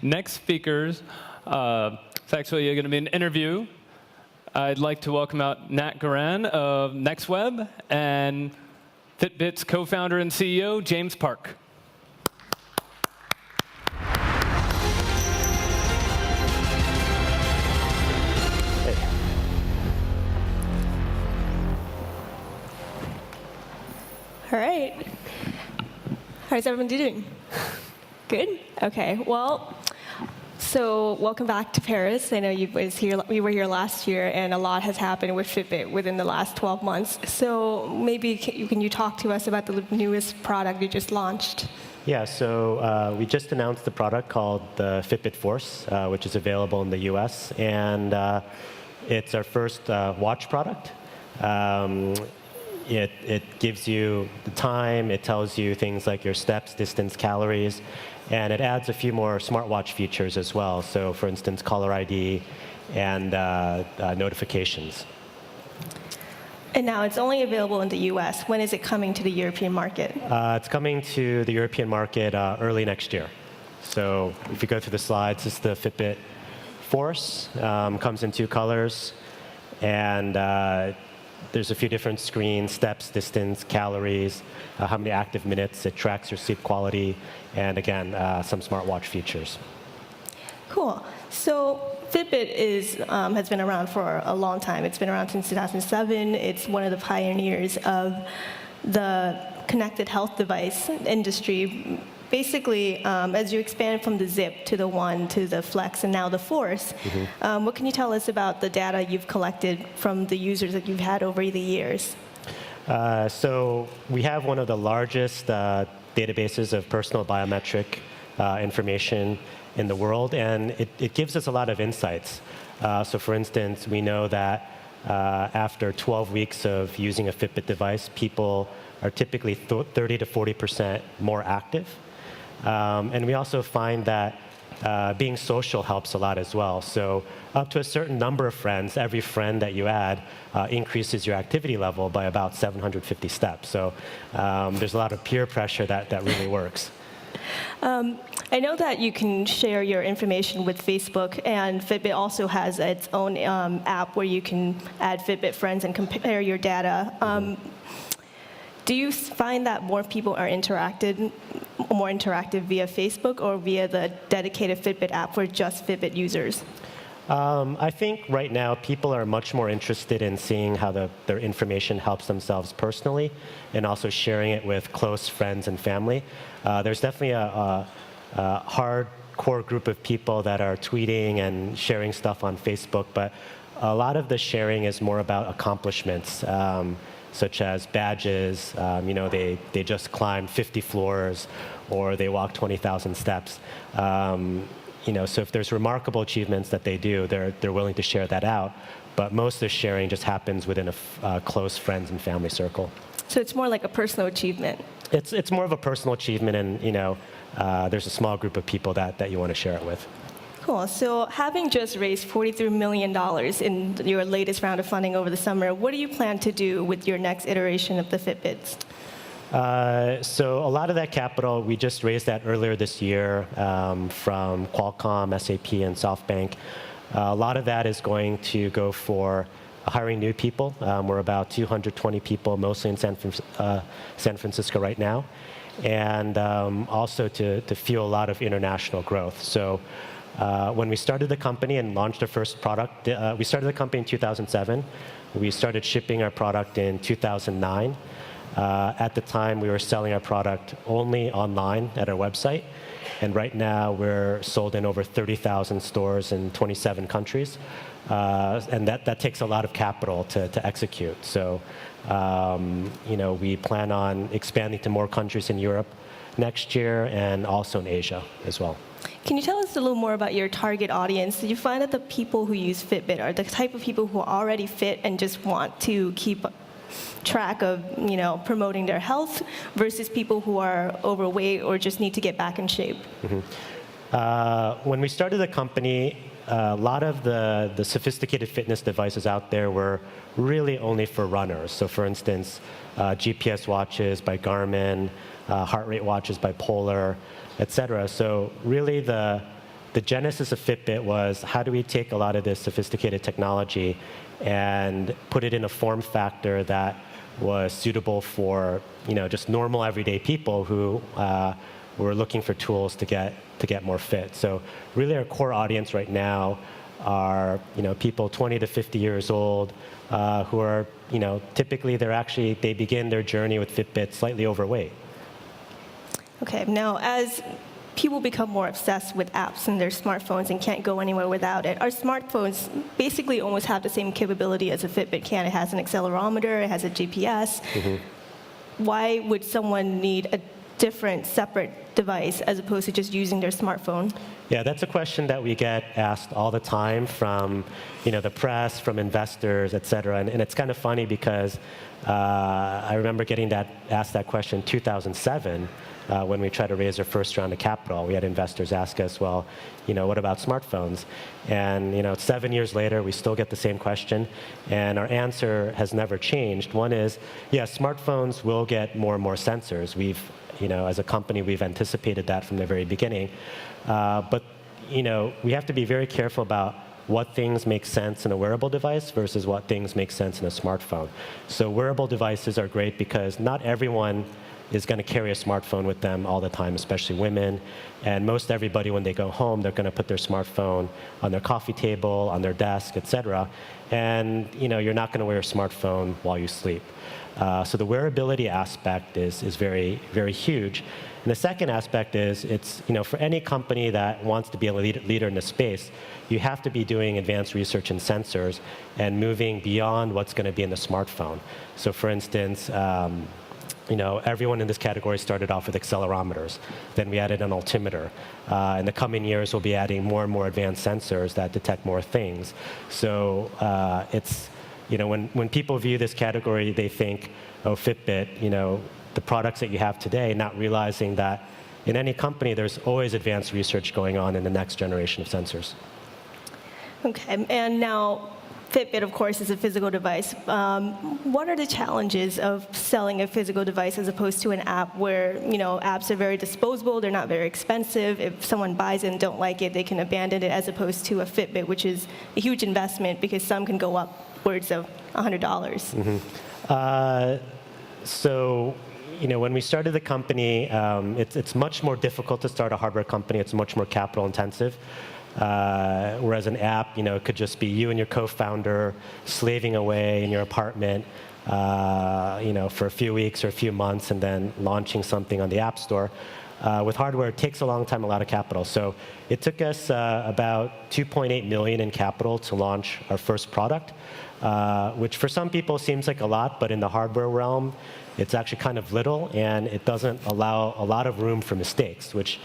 next speakers, it's actually going to be an interview. I'd like to welcome out Natt Garun of NextWeb and Fitbit's co-founder and CEO, James Park. All right. How's everyone doing? Good? OK. Well, so welcome back to Paris. I know we were here last year, and a lot has happened with Fitbit within the last 12 months. So maybe can you talk to us about the newest product you just launched? Yeah, so we just announced the product called the Fitbit Force, which is available in the US. And it's our first watch product. It gives you the time, it tells you things like your steps, distance, calories, and it adds a few more smartwatch features as well. So for instance, caller ID and notifications. And now it's only available in the US. When is it coming to the European market? It's coming to the European market early next year. So if you go through the slides, this is the Fitbit Force. Comes in 2 colors. And there's a few different screens: steps, distance, calories, how many active minutes. It tracks your sleep quality, and again, some smartwatch features. Cool. So Fitbit has been around for a long time. It's been around since 2007. It's one of the pioneers of the connected health device industry. Basically, as you expand from the Zip to the One to the Flex and now the Force, what can you tell us about the data you've collected from the users that you've had over the years? So we have one of the largest databases of personal biometric information in the world, and it gives us a lot of insights. So for instance, we know that after 12 weeks of using a Fitbit device, people are typically 30 to 40% more active. And we also find that being social helps a lot as well. So up to a certain number of friends, every friend that you add increases your activity level by about 750 steps. So there's a lot of peer pressure that really works. I know that you can share your information with Facebook, and Fitbit also has its own app where you can add Fitbit friends and compare your data. Do you find that more people are more interactive via Facebook or via the dedicated Fitbit app for just Fitbit users? I think right now people are much more interested in seeing how their information helps themselves personally, and also sharing it with close friends and family. There's definitely a hardcore group of people that are tweeting and sharing stuff on Facebook, but a lot of the sharing is more about accomplishments. Such as badges, they just climbed 50 floors, or they walked 20,000 steps. So if there's remarkable achievements that they do, they're willing to share that out. But most of the sharing just happens within a close friends and family circle. So it's more like a personal achievement. It's more of a personal achievement, and there's a small group of people that you want to share it with. Cool. So having just raised $43 million in your latest round of funding over the summer, what do you plan to do with your next iteration of the Fitbits? So a lot of that capital, we just raised that earlier this year from Qualcomm, SAP, and SoftBank. A lot of that is going to go for hiring new people. We're about 220 people, mostly in San Francisco right now, and also to fuel a lot of international growth. So when we started the company and launched our first product, we started the company in 2007. We started shipping our product in 2009. At the time, we were selling our product only online at our website. And right now, we're sold in over 30,000 stores in 27 countries. And that takes a lot of capital to execute. So we plan on expanding to more countries in Europe next year, and also in Asia as well. Can you tell us a little more about your target audience? Do you find that the people who use Fitbit are the type of people who are already fit and just want to keep track of promoting their health, versus people who are overweight or just need to get back in shape? When we started the company, a lot of the sophisticated fitness devices out there were really only for runners. So for instance, GPS watches by Garmin, heart rate watches by Polar, et cetera. So really the the genesis of Fitbit was, how do we take a lot of this sophisticated technology and put it in a form factor that was suitable for just normal everyday people who were looking for tools to get more fit. So really our core audience right now are people 20 to 50 years old who are typically they begin their journey with Fitbit slightly overweight. Okay, now as people become more obsessed with apps in their smartphones and can't go anywhere without it, our smartphones basically almost have the same capability as a Fitbit can. It has an accelerometer, it has a GPS. Why would someone need a different, separate device as opposed to just using their smartphone? Yeah, that's a question that we get asked all the time from the press, from investors, et cetera. And it's kind of funny because I remember getting asked that question in 2007 when we tried to raise our first round of capital. We had investors ask us, well, what about smartphones? And 7 years later, we still get the same question, and our answer has never changed. One is, yes, smartphones will get more and more sensors. As a company, we've anticipated that from the very beginning. But we have to be very careful about what things make sense in a wearable device versus what things make sense in a smartphone. So wearable devices are great because not everyone is going to carry a smartphone with them all the time, especially women. And most everybody, when they go home, they're going to put their smartphone on their coffee table, on their desk, et cetera. And you're not going to wear a smartphone while you sleep. So the wearability aspect is very, very huge. And the second aspect is it's, for any company that wants to be a leader in the space, you have to be doing advanced research in sensors and moving beyond what's going to be in the smartphone. So for instance, everyone in this category started off with accelerometers. Then we added an altimeter. In the coming years, we'll be adding more and more advanced sensors that detect more things. So it's, when people view this category, they think, oh, Fitbit, the products that you have today, not realizing that in any company, there's always advanced research going on in the next generation of sensors. Okay, and now Fitbit, of course, is a physical device. What are the challenges of selling a physical device as opposed to an app where, apps are very disposable, they're not very expensive. If someone buys it and don't like it, they can abandon it, as opposed to a Fitbit, which is a huge investment because some can go upwards of $100. So, when we started the company, it's much more difficult to start a hardware company. It's much more capital intensive. Whereas an app, it could just be you and your co-founder slaving away in your apartment, for a few weeks or a few months, and then launching something on the App Store. With hardware, it takes a long time, a lot of capital. So it took us about $2.8 million in capital to launch our first product, which for some people seems like a lot, but in the hardware realm, it's actually kind of little, and it doesn't allow a lot of room for mistakes, which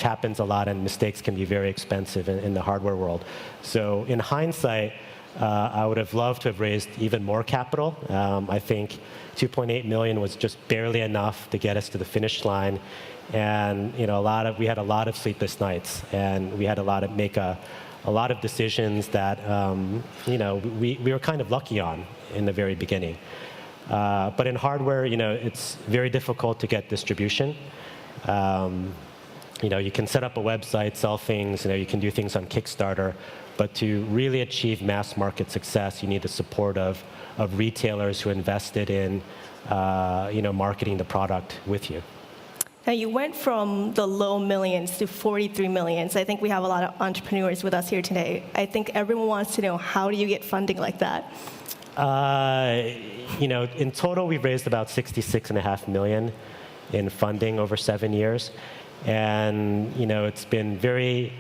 happens a lot, and mistakes can be very expensive in the hardware world. So in hindsight, I would have loved to have raised even more capital. I think $2.8 million was just barely enough to get us to the finish line, and we had a lot of sleepless nights, and we had to make a lot of decisions that we were kind of lucky on in the very beginning. But in hardware, it's very difficult to get distribution. You can set up a website, sell things, you can do things on Kickstarter, but to really achieve mass market success, you need the support of retailers who invested in marketing the product with you. Now, you went from the low millions to 43 million. So I think we have a lot of entrepreneurs with us here today. I think everyone wants to know, how do you get funding like that? In total, we've raised about $66.5 million in funding over 7 years. And, it's been very,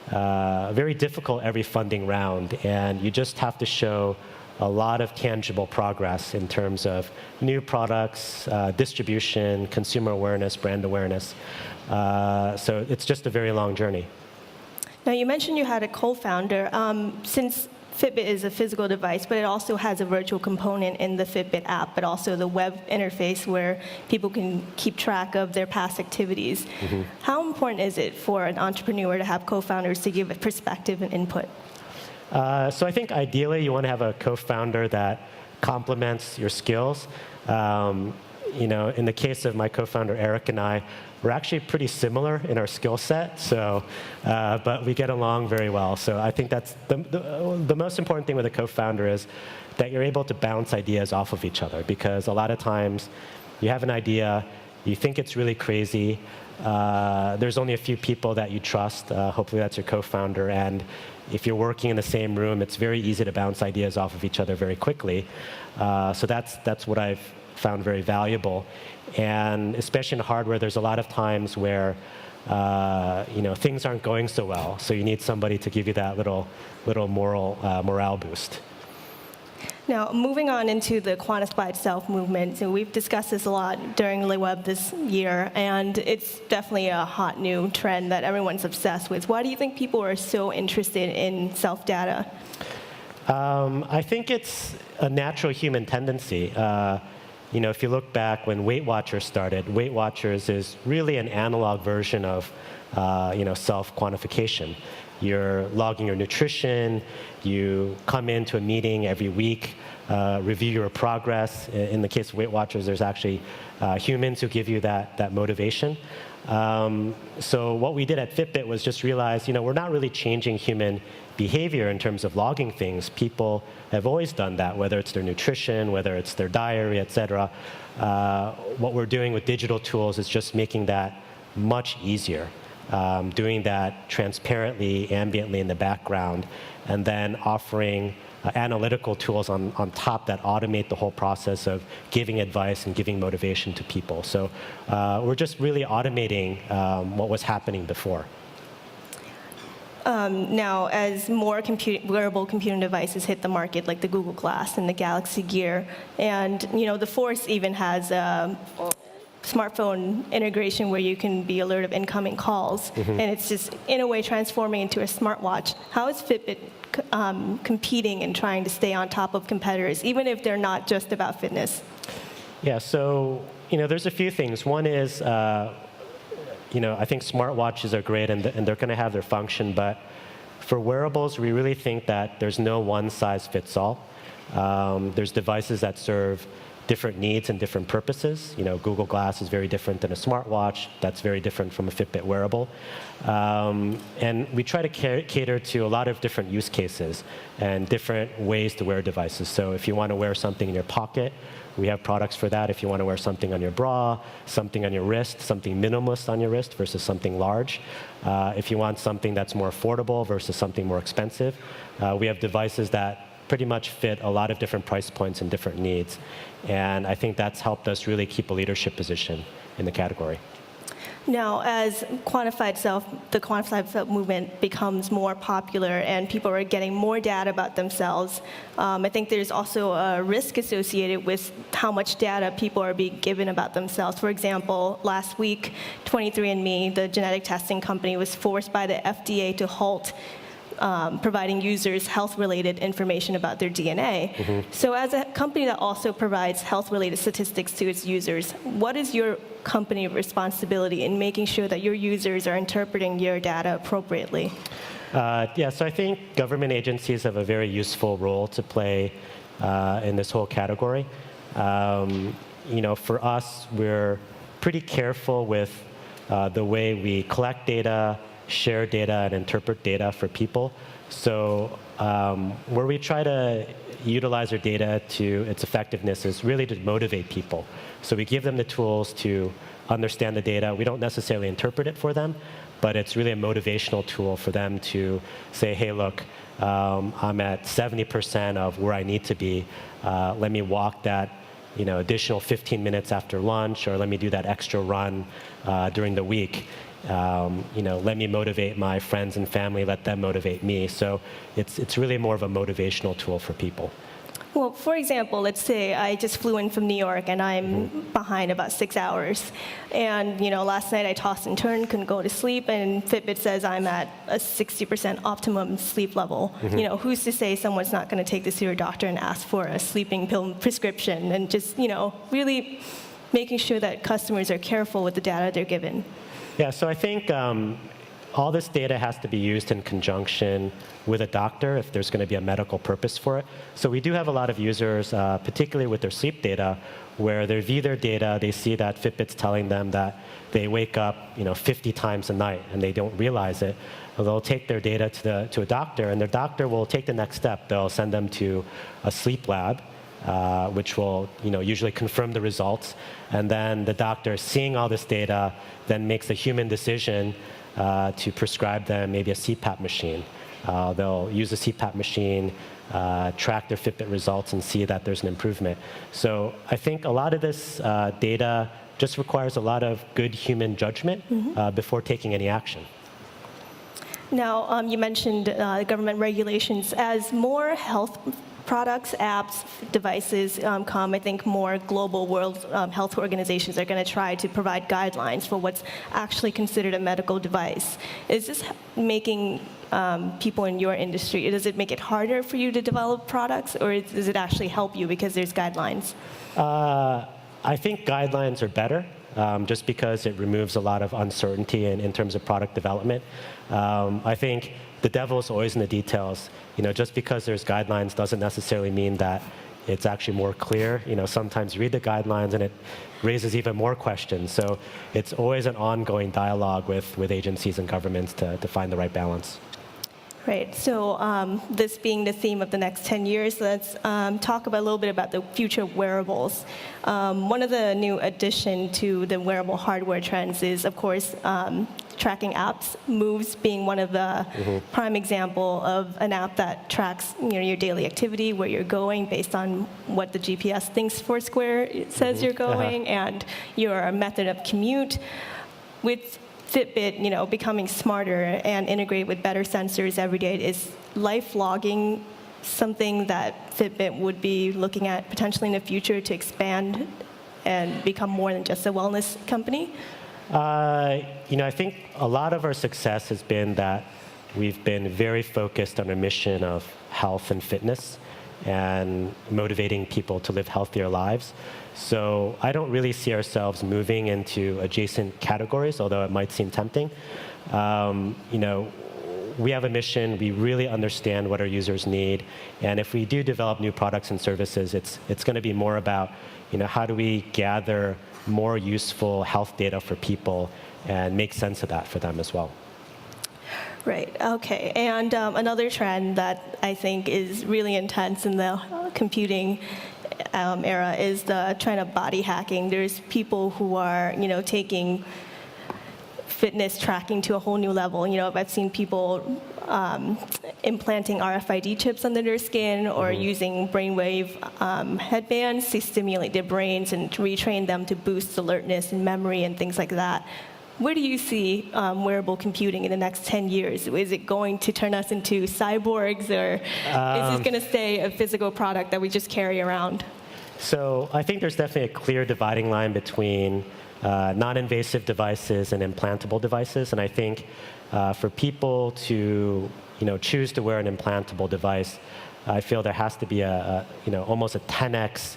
very difficult every funding round. And you just have to show a lot of tangible progress in terms of new products, distribution, consumer awareness, brand awareness. So it's just a very long journey. Now, you mentioned you had a co-founder. Since Fitbit is a physical device, but it also has a virtual component in the Fitbit app, but also the web interface where people can keep track of their past activities. How important is it for an entrepreneur to have co-founders to give a perspective and input? So I think ideally you want to have a co-founder that complements your skills. In the case of my co-founder Eric and I, we're actually pretty similar in our skill set, so, but we get along very well. So I think that's the most important thing with a co-founder is that you're able to bounce ideas off of each other, because a lot of times you have an idea, you think it's really crazy, there's only a few people that you trust, hopefully that's your co-founder, and if you're working in the same room, it's very easy to bounce ideas off of each other very quickly. So that's what I've found very valuable. And especially in hardware, there's a lot of times where things aren't going so well. So you need somebody to give you that little morale boost. Now, moving on into the Quantified Self movement, so we've discussed this a lot during LeWeb this year, and it's definitely a hot new trend that everyone's obsessed with. Why do you think people are so interested in self-data? I think it's a natural human tendency. If you look back when Weight Watchers started, Weight Watchers is really an analog version of self-quantification. You're logging your nutrition, you come into a meeting every week, review your progress. In the case of Weight Watchers, there's actually humans who give you that motivation. So what we did at Fitbit was just realize, we're not really changing human behavior in terms of logging things. People have always done that, whether it's their nutrition, whether it's their diary, et cetera. What we're doing with digital tools is just making that much easier. Doing that transparently, ambiently in the background, and then offering analytical tools on top that automate the whole process of giving advice and giving motivation to people. So we're just really automating what was happening before. Now, as more wearable computing devices hit the market, like the Google Glass and the Galaxy Gear, and the Force even has smartphone integration where you can be alert of incoming calls, and it's just in a way transforming into a smartwatch. How is Fitbit competing and trying to stay on top of competitors, even if they're not just about fitness? Yeah, so there's a few things. One is I think smartwatches are great and they're going to have their function, but for wearables, we really think that there's no one size fits all. There's devices that serve different needs and different purposes. Google Glass is very different than a smartwatch. That's very different from a Fitbit wearable. And we try to cater to a lot of different use cases and different ways to wear devices. So if you want to wear something in your pocket, we have products for that. If you want to wear something on your bra, something on your wrist, something minimalist on your wrist versus something large. If you want something that's more affordable versus something more expensive, we have devices that pretty much fit a lot of different price points and different needs. And I think that's helped us really keep a leadership position in the category. Now, as the Quantified Self movement becomes more popular and people are getting more data about themselves, I think there's also a risk associated with how much data people are being given about themselves. For example, last week, 23andMe, the genetic testing company, was forced by the FDA to halt providing users health-related information about their DNA. So as a company that also provides health-related statistics to its users, what is your company responsibility in making sure that your users are interpreting your data appropriately? So I think government agencies have a very useful role to play in this whole category. For us, we're pretty careful with the way we collect data, share data, and interpret data for people. So where we try to utilize our data to its effectiveness is really to motivate people. So we give them the tools to understand the data. We don't necessarily interpret it for them, but it's really a motivational tool for them to say, hey, look, I'm at 70% of where I need to be. Let me walk that additional 15 minutes after lunch, or let me do that extra run during the week. Let me motivate my friends and family, let them motivate me. So it's really more of a motivational tool for people. Well, for example, let's say I just flew in from New York and I'm behind about 6 hours. And last night I tossed and turned, couldn't go to sleep, and Fitbit says I'm at a 60% optimum sleep level. Who's to say someone's not going to take this to your doctor and ask for a sleeping pill prescription, and just really making sure that customers are careful with the data they're given. Yeah, so I think all this data has to be used in conjunction with a doctor if there's going to be a medical purpose for it. So we do have a lot of users, particularly with their sleep data, where they view their data, they see that Fitbit's telling them that they wake up 50 times a night and they don't realize it. They'll take their data to a doctor, and their doctor will take the next step. They'll send them to a sleep lab, which will usually confirm the results. And then the doctor, seeing all this data, then makes a human decision to prescribe them maybe a CPAP machine. They'll use a CPAP machine, track their Fitbit results, and see that there's an improvement. So I think a lot of this data just requires a lot of good human judgment before taking any action. Now, you mentioned government regulations. As more health products, apps, devices come, I think more global world health organizations are going to try to provide guidelines for what's actually considered a medical device. Is this making people in your industry, does it make it harder for you to develop products, or does it actually help you because there's guidelines? I think guidelines are better, just because it removes a lot of uncertainty in terms of product development. I think the devil is always in the details. Just because there's guidelines doesn't necessarily mean that it's actually more clear. Sometimes you read the guidelines and it raises even more questions. So it's always an ongoing dialogue with agencies and governments to find the right balance. Right. So this being the theme of the next 10 years, let's talk a little bit about the future of wearables. One of the new addition to the wearable hardware trends is, of course, tracking apps, Moves being one of the prime example of an app that tracks your daily activity, where you're going based on what the GPS thinks Foursquare says you're going, and your method of commute. With Fitbit, becoming smarter and integrated with better sensors every day, is life logging something that Fitbit would be looking at potentially in the future to expand and become more than just a wellness company? I think a lot of our success has been that we've been very focused on a mission of health and fitness and motivating people to live healthier lives. So I don't really see ourselves moving into adjacent categories, although it might seem tempting. We have a mission. We really understand what our users need. And if we do develop new products and services, it's going to be more about how do we gather more useful health data for people and make sense of that for them as well. Right. Okay. And another trend that I think is really intense in the computing era is the trend of body hacking. There's people who are, taking fitness tracking to a whole new level. I've seen people implanting RFID chips under their skin, or using brainwave headbands to stimulate their brains and to retrain them to boost alertness and memory and things like that. Where do you see wearable computing in the next 10 years? Is it going to turn us into cyborgs, or is this going to stay a physical product that we just carry around? So I think there's definitely a clear dividing line between non-invasive devices and implantable devices. And I think for people to choose to wear an implantable device, I feel there has to be almost a 10x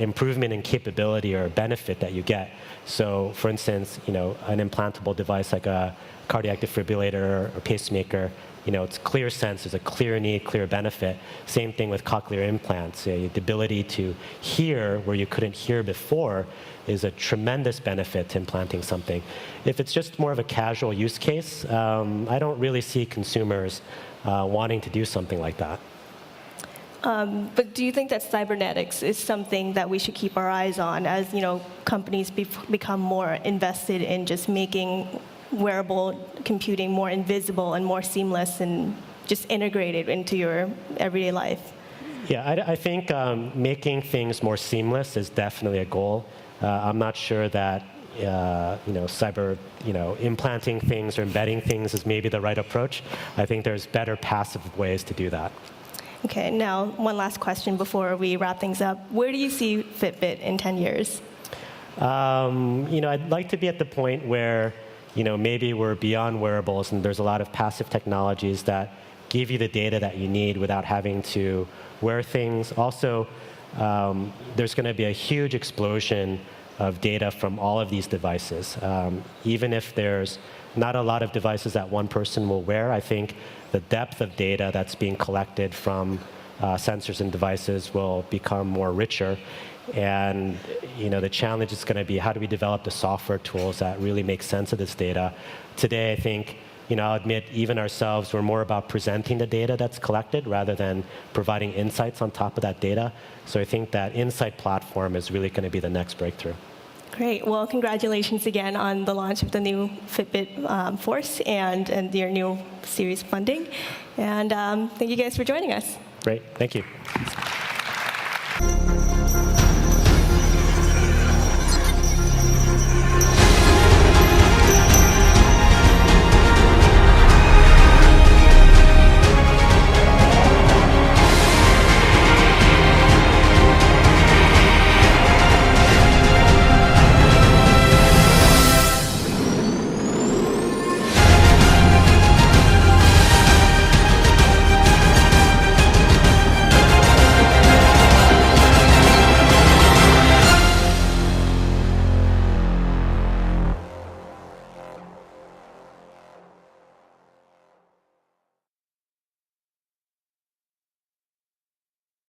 improvement in capability or benefit that you get. So, for instance, an implantable device like a cardiac defibrillator or pacemaker, it's clear sense, there's a clear need, clear benefit. Same thing with cochlear implants. The ability to hear where you couldn't hear before is a tremendous benefit to implanting something. If it's just more of a casual use case, I don't really see consumers wanting to do something like that. But do you think that cybernetics is something that we should keep our eyes on as companies become more invested in just making wearable computing more invisible and more seamless and just integrated into your everyday life? Yeah, I think making things more seamless is definitely a goal. I'm not sure that implanting things or embedding things is maybe the right approach. I think there's better passive ways to do that. Okay, now one last question before we wrap things up. Where do you see Fitbit in 10 years? I'd like to be at the point where, maybe we're beyond wearables and there's a lot of passive technologies that give you the data that you need without having to wear things. Also, there's going to be a huge explosion of data from all of these devices. Even if there's not a lot of devices that one person will wear. I think the depth of data that's being collected from sensors and devices will become more richer. And the challenge is going to be, how do we develop the software tools that really make sense of this data? Today, I think, I'll admit, even ourselves, we're more about presenting the data that's collected rather than providing insights on top of that data. So I think that insight platform is really going to be the next breakthrough. Great. Well, congratulations again on the launch of the new Fitbit Force and your new series funding. And thank you guys for joining us. Great. Thank you.